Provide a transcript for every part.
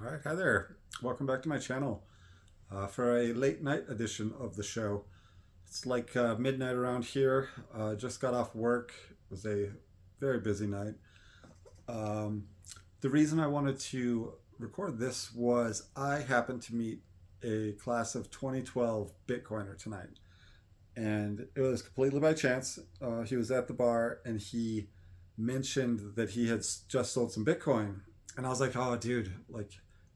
All right, hi there. Welcome back to my channel for a late night edition of the show. It's like midnight around here. Just got off work. It was a very busy night. Um, the reason I wanted to record this was I happened to meet a class of 2012 Bitcoiner tonight. And it was completely by chance. He was at the bar and he mentioned that he had just sold some Bitcoin, and I was like, "Oh, dude, like,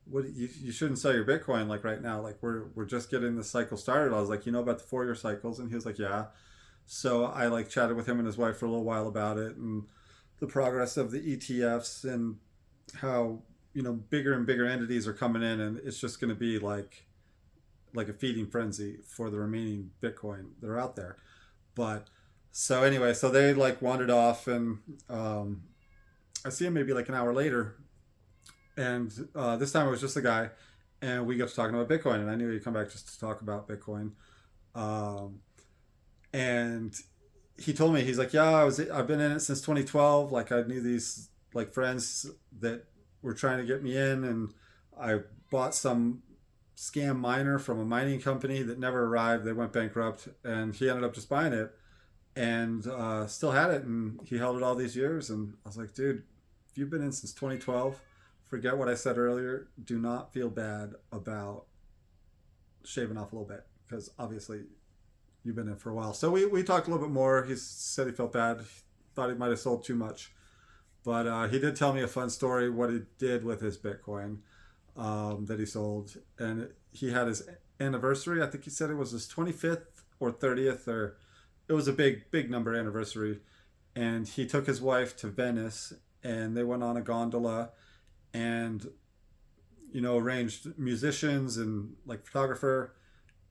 what you shouldn't sell your Bitcoin like right now. Like, we're just getting the cycle started." I was like, "You know about the 4 year cycles?" And he was like, "Yeah." So I like chatted with him and his wife for a little while about it and the progress of the ETFs and how bigger and bigger entities are coming in, and it's just going to be like a feeding frenzy for the remaining Bitcoin that are out there. But so anyway, so they like wandered off, and I see him maybe like an hour later, and this time it was just a guy, and we got to talking about Bitcoin, and I knew he'd come back just to talk about Bitcoin, um, and he told me he's like, yeah, I've been in it since 2012. Like I knew these like friends that were trying to get me in, and I bought some scam miner from a mining company that never arrived. They went bankrupt, and he ended up just buying it and still had it, and he held it all these years. And I was like, dude, if you've been in since 2012, forget what I said earlier. Do not feel bad about shaving off a little bit because obviously you've been in for a while. So we talked a little bit more. He said he felt bad, he thought he might have sold too much, but he did tell me a fun story what he did with his Bitcoin that he sold, and he had his anniversary. I think he said it was his 25th or 30th, or it was a big number anniversary, and he took his wife to Venice, and they went on a gondola, and arranged musicians and like photographer,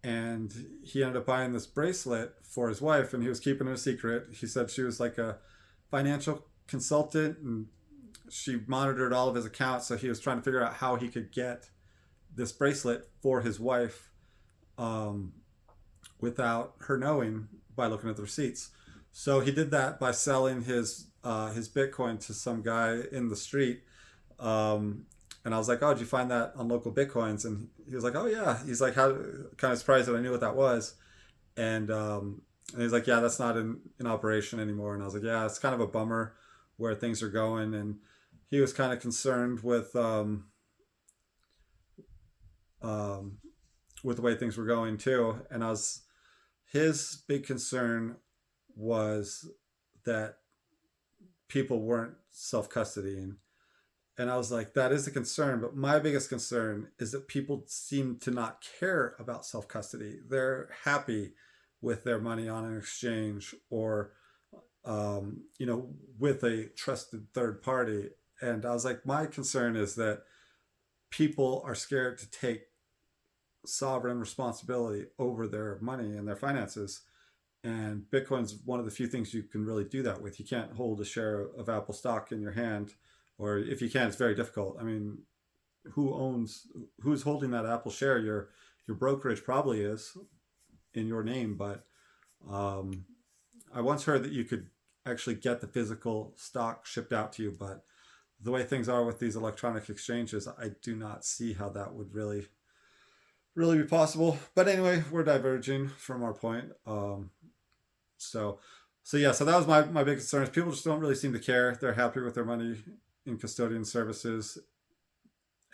and he ended up buying this bracelet for his wife, and he was keeping it a secret. He said she was like a financial consultant, and she monitored all of his accounts, so he was trying to figure out how he could get this bracelet for his wife um, without her knowing by looking at the receipts. So he did that by selling his Bitcoin to some guy in the street. Um, and I was like, "Oh, did you find that on local Bitcoins?" And he was like, "Oh yeah." He's like, "How?" Kind of surprised that I knew what that was. And he's like, "Yeah, that's not in operation anymore." And I was like, "Yeah, it's kind of a bummer where things are going." And he was kind of concerned um, with the way things were going too. And I was his big concern was that people weren't self custodying. And I was like, that is a concern. But my biggest concern is that people seem to not care about self custody. They're happy with their money on an exchange or, with a trusted third party. And I was like, my concern is that people are scared to take sovereign responsibility over their money and their finances. And Bitcoin's one of the few things you can really do that with. You can't hold a share of Apple stock in your hand, or if you can, it's very difficult. I mean, who's holding that Apple share? Your brokerage probably is in your name, but um, I once heard that you could actually get the physical stock shipped out to you, but the way things are with these electronic exchanges, I do not see how that would really be possible. But anyway, we're diverging from our point. So, so yeah, so that was my big concern. Is people just don't really seem to care. They're happy with their money in custodian services,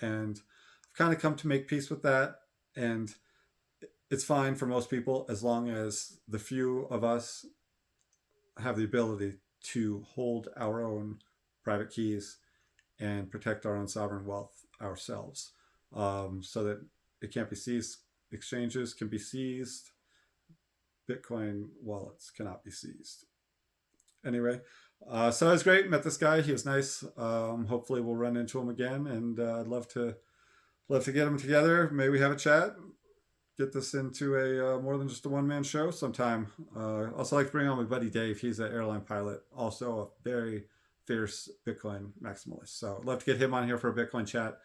and I've kind of come to make peace with that. And it's fine for most people as long as the few of us have the ability to hold our own private keys and protect our own sovereign wealth ourselves, so that it can't be seized. Exchanges can be seized. Bitcoin wallets cannot be seized. Anyway, so it was great. Met this guy. He was nice. Hopefully, we'll run into him again, and I'd love to get him together. Maybe we have a chat. Get this into a more than just a one man show sometime. Also, like to bring on my buddy Dave. He's an airline pilot, also a very fierce Bitcoin maximalist. So I'd love to get him on here for a Bitcoin chat.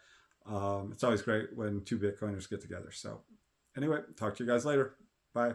It's always great when two Bitcoiners get together. So anyway, talk to you guys later. Bye.